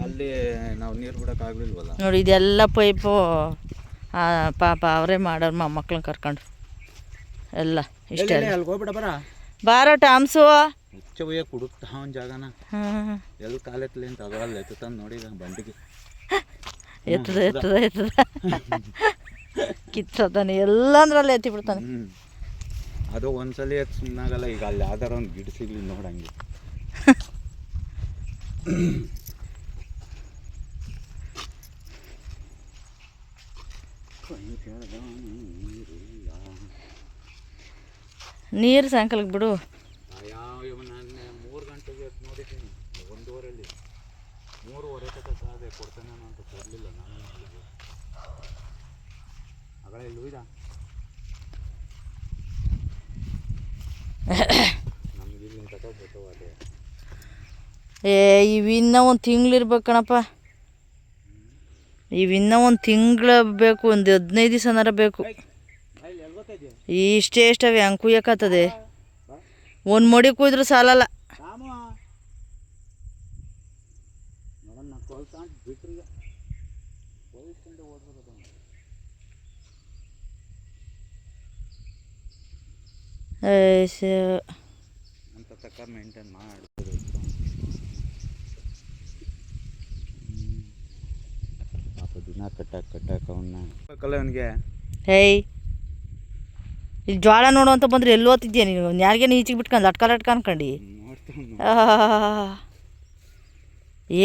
Speaker 2: ಅಲ್ಲಿ ನಾವು ನೀರು ಬಿಡೋಕ್ಕಾಗಲಿಲ್ವಲ್ಲ.
Speaker 1: ನೋಡಿ ಇದೆಲ್ಲ ಪೈಪು ಪಾಪ ಅವರೇ ಮಾಡೋರು ಮೊಮ್ಮಕ್ಳನ್ನ ಕರ್ಕೊಂಡು ಎಲ್ಲ ಇಷ್ಟ.
Speaker 2: ಅಲ್ಲಿ ಹೋಗ್ಬಿಡ
Speaker 1: ಬಾರೋ ಟಾಮ್ಸು
Speaker 2: ಹುಚ್ಚ ಬಯ್ಯ ಕುಡುಕ್ತಾ ಒಂದು ಜಾಗನ ಎಲ್ಲಿ ಕಾಲೆತ್ತಲಿ ಅಂತ ಅದರಲ್ಲಿ ಎತ್ತಂದು ನೋಡಿದ ಬಂಡಿಗೆ
Speaker 1: ಎತ್ತದ ಕಿತ್ತತಾನೆ ಎಲ್ಲ ಅಂದ್ರಲ್ಲಿ ಎತ್ತಿ ಬಿಡ್ತಾನೆ.
Speaker 2: ಅದು ಒಂದ್ಸಲಿ ಎತ್ತು ಸುಮ್ಮನಾಗಲ್ಲ. ಈಗ ಅಲ್ಲಿ ಯಾವ್ದಾರ ಒಂದು ಗಿಡ ಸಿಗ್ಲಿ ನೋಡಂಗೆ.
Speaker 1: ನೀರು ಸಾಯಂಕಾಲಕ್ಕೆ ಬಿಡು.
Speaker 2: ನಾನು 3 ಗಂಟೆಗೆ ನೋಡಿದ್ದೀನಿ, 1:15 3:15 ತನಕ ಸಾಧೆ ಕೊಡ್ತಾನೆ ಅಂತ ಕೊಡಲಿಲ್ಲ. ನಾನು ಅಗಳ ಇಲ್ಲಿ ಹೋಯ್ದ ನಮ್ಗೆ ಇಲ್ಲಿ ತಗೋಬೇಕು. ಅದೇ
Speaker 1: ಇವಿನ್ನ ಒಂದು ತಿಂಗಳಿರ್ಬೇಕು ಕಣಪ್ಪ. ಇವಿನ್ನ ಒಂದು ತಿಂಗಳು ಬೇಕು, ಒಂದು 15 ದಿವಸನಾರ ಬೇಕು. ಇಷ್ಟೇ ಅವೆ ಹಂಗೆ ಕುಯ್ಯಕತ್ತದೆ. ಒಂದು ಮಡಿ ಕುಯ್ದ್ರು ಸಾಲಲ್ಲ.
Speaker 2: ವಹಿಸ್ಕೊಂಡು ಓದ್ಬೋದು ಅಂತ ತಕ್ಕ ಮೇಂಟೈನ್ ಮಾಡ್ಬೋದು. ಪಾಪ ದಿನ ಕಟ್ಟಾಕ ಅವನ್ನ ಅವನಿಗೆ.
Speaker 1: ಹೇಯ್ ಇಲ್ಲಿ ಜ್ವಾಳ ನೋಡು ಅಂತ ಬಂದ್ರೆ ಎಲ್ಲಿ ಓದ್ತಿದ್ಯಾ ನೀನು? ಯಾರಿಗೇನು ಈಚಿಗೆ ಬಿಟ್ಕೊಂಡು ಲಟ್ಕ ಅನ್ಕೊಂಡು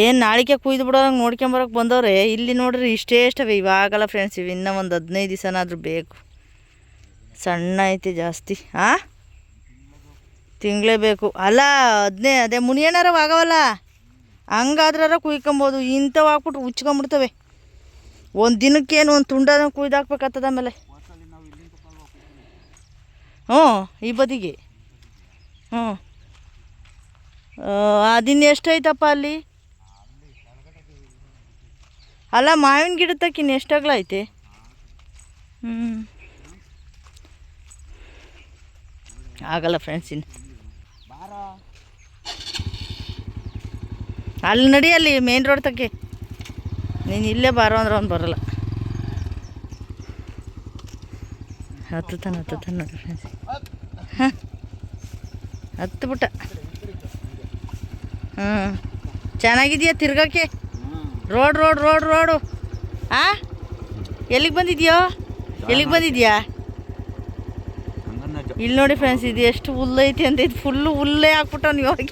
Speaker 1: ಏನು ನಾಳಿಕೆ ಕುಯ್ದು ಬಿಡೋಂಗೆ ನೋಡ್ಕೊಂಬರೋಕೆ ಬಂದವ್ರೆ. ಇಲ್ಲಿ ನೋಡ್ರಿ ಇಷ್ಟೇ ಇಷ್ಟವೆ, ಇವಾಗಲ್ಲ ಫ್ರೆಂಡ್ಸ್, ಇವು ಇನ್ನೂ ಒಂದು 15 ದಿವಸನಾದ್ರೂ ಬೇಕು. ಸಣ್ಣ ಐತೆ ಜಾಸ್ತಿ. ತಿಂಗಳೇ ಬೇಕು ಅಲ್ಲ, ಅದೇ ಮುನಿಯಣ್ಣಾರ ಆಗವಲ್ಲ, ಹಂಗಾದ್ರಾರ ಕುಯ್ಕೊಬೋದು. ಇಂಥವು ಹಾಕ್ಬಿಟ್ರು ಉಚ್ಕೊಂಬಿಡ್ತವೆ. ಒಂದು ದಿನಕ್ಕೇನು ಒಂದು ತುಂಡನ ಕುಯ್ದು ಹಾಕ್ಬೇಕಾಗ್ತದ. ಆಮೇಲೆ ಹ್ಞೂ ಈ ಬದಿಗೆ ಅದಿನ್ನು ಎಷ್ಟೈತಪ್ಪ ಅಲ್ಲಿ? ಅಲ್ಲ ಮಾವಿನ ಗಿಡ ತಕ್ಕಿನ್ನು ಎಷ್ಟಾಗ್ಲ ಐತೆ? ಆಗಲ್ಲ ಫ್ರೆಂಡ್ಸ್. ಇನ್ನು ಅಲ್ಲಿ ನಡಿ, ಅಲ್ಲಿ ಮೇನ್ ರೋಡ್ ತಕ್ಕೆ. ನೀನು ಇಲ್ಲೇ ಬಾರೋ ಅಂದ್ರೆ ಅವ್ನು ಬರೋಲ್ಲ. ಹತ್ತುತ್ತಾನೆ ನೋಡ್ರಿ ಫ್ರೆಂಡ್ಸ್. ಹತ್ತುಬಿಟ್ಟ. ಚೆನ್ನಾಗಿದೆಯಾ ತಿರ್ಗಕ್ಕೆ? ರೋಡು ಎಲ್ಲಿಗೆ ಬಂದಿದ್ಯೋ? ಇಲ್ಲಿ ನೋಡಿ ಫ್ರೆಂಡ್ಸ್, ಇದು ಎಷ್ಟು ಹುಲ್ಲೈತಿ ಅಂತ. ಇದು ಫುಲ್ಲು ಹುಲ್ಲೇ ಹಾಕ್ಬಿಟ್ಟವ್ನು ಇವಾಗೆ.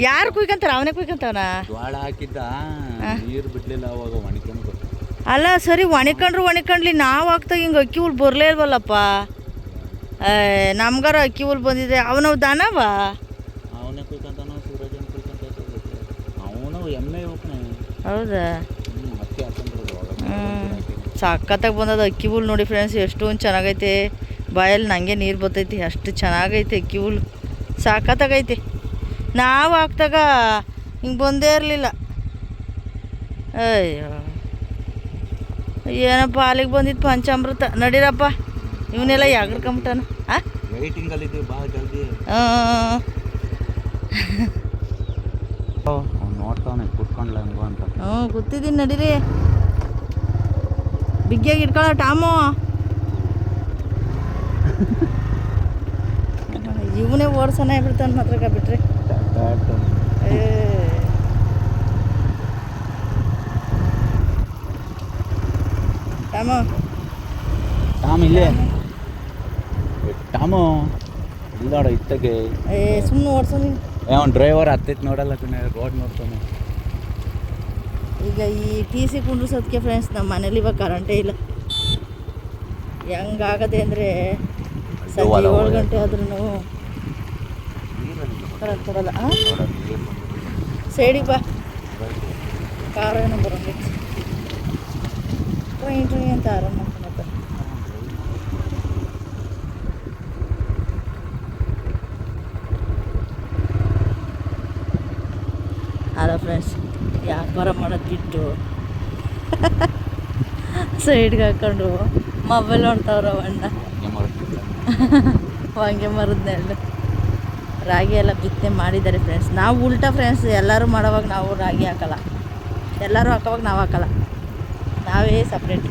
Speaker 1: ಯಾರು ಕುಯ್ಕೊಂತಾರ? ಅವನೇ ಕುಯ್ಕೊಂತವನ.
Speaker 2: ಜ್ವಾಳ ಹಾಕಿದ್ದ, ನೀರು ಬಿಡ್ಲಿಲ್ಲ ಅವಾಗ, ಒಣಕೊಂಡು.
Speaker 1: ಅಲ್ಲ ಸರಿ, ಒಣಕೊಂಡ್ಲಿ. ನಾವು ಹಾಕ್ದಾಗ ಹಿಂಗೆ ಅಕ್ಕಿ ಹುಲ್ ಬರಲೇ ಇಲ್ವಲ್ಲಪ್ಪ. ನಮ್ಗಾರ ಅಕ್ಕಿ ಹುಲ್ ಬಂದಿದೆ. ಅವನವು ದನವ?
Speaker 2: ಅವನೇ ಕುಯ್ಕೊಂತಾನ, ಸೂರಜ್ ಅವನು ಎಮ್ಮೆ ಹೋಗ್ತಾನೆ.
Speaker 1: ಹೌದಾ?
Speaker 2: ಅಕ್ಕಿ ಹಾಕೊಂಡ್ರು.
Speaker 1: ಸಖತ್ತಾಗಿ ಬಂದದ ಅಕ್ಕಿ ಹುಲ್ ನೋಡಿ ಫ್ರೆಂಡ್ಸ್. ಎಷ್ಟೊಂದು ಚೆನ್ನಾಗೈತೆ. ಬಾಯಲ್ಲಿ ನನಗೆ ನೀರು ಬರ್ತೈತಿ, ಅಷ್ಟು ಚೆನ್ನಾಗೈತೆ ಅಕ್ಕಿ ಹುಲ್ಲು. ಸಖತ್ತಾಗೈತೆ. ನಾವು ಹಾಕ್ದಾಗ ಹಿಂಗೆ ಬಂದೇ ಇರಲಿಲ್ಲ. ಅಯ್ಯೋ ಏನಪ್ಪ, ಅಲ್ಲಿಗೆ ಬಂದಿದ್ದು ಪಂಚಾಮೃತ. ನಡೀರಪ್ಪ, ಇವನ್ನೆಲ್ಲ ಯಾಗ್ರಕೊಂಬಿಟ್ಟಾನ.
Speaker 2: ನೋಡ್ತಾನೆ ಕುತ್ಕೊಂಡ್ಲ ಹಂಗ ಅಂತ.
Speaker 1: ಕೂತಿದ್ದೀನಿ, ನಡೀರಿ. ಬಿಗ್ಗಿಯಾಗಿ ಇಟ್ಕೊಳ್ಳೋ ಟಾಮು. ಇವನೇ ಓಡ್ಸೋಣ ಬಿಡ್ತಾನೆ ಮಾತ್ರ ಬಿಟ್ರೆ.
Speaker 2: ಟಾಮು ಇಲ್ಲಾಡ ಇತ್ತಗೆ.
Speaker 1: ಸುಮ್ಮನೆ ಓಡ್ಸೋದು.
Speaker 2: ಅವ್ನು ಡ್ರೈವರ್ ಹತ್ತೈತೆ ನೋಡಲ್ಲ, ರೋಡ್ ನೋಡ್ತಾನೆ.
Speaker 1: ಈಗ ಈ TC ಕುಂಡ್ರಿಸೋದಕ್ಕೆ ಫ್ರೆಂಡ್ಸ್, ನಮ್ಮ ಮನೇಲಿ ಇವಾಗ ಕರೆಂಟೇ ಇಲ್ಲ. ಹೆಂಗಾಗದೆ ಅಂದರೆ ಸಂಜೆ 7 ಗಂಟೆ ಆದ್ರೂ ಕರೆಂಟ್ ಕೊಡಲ್ಲ. ಸೈಡಿಗೆ ಬಾ, ಕಾರ್ ಏನೋ ಬರೋಂಗೆ ಟ್ರೈನ್ ಅಂತ ಆರಾಮ ಮಾಡ್ತಾರೆ. ಅಲ್ಲ ಫ್ರೆಂಡ್ಸ್, ವ್ಯಾಪಾರ ಮಾಡೋದು ಬಿಟ್ಟು ಸೈಡ್ಗೆ ಹಾಕೊಂಡು ಮೊಬೈಲ್ ನೋಡ್ತಾವ್ರ ಅಣ್ಣ. ಹೊಂಗೆ ಮರದ ನೆರಳು. ರಾಗಿ ಎಲ್ಲ ಬಿತ್ತನೆ ಮಾಡಿದ್ದಾರೆ ಫ್ರೆಂಡ್ಸ್. ನಾವು ಉಲ್ಟಾ ಫ್ರೆಂಡ್ಸ್, ಎಲ್ಲರೂ ಮಾಡೋವಾಗ ನಾವು ರಾಗಿ ಹಾಕಲ್ಲ, ಎಲ್ಲರೂ ಹಾಕೋವಾಗ ನಾವು ಹಾಕಲ್ಲ, ನಾವೇ ಸಪ್ರೇಟ್.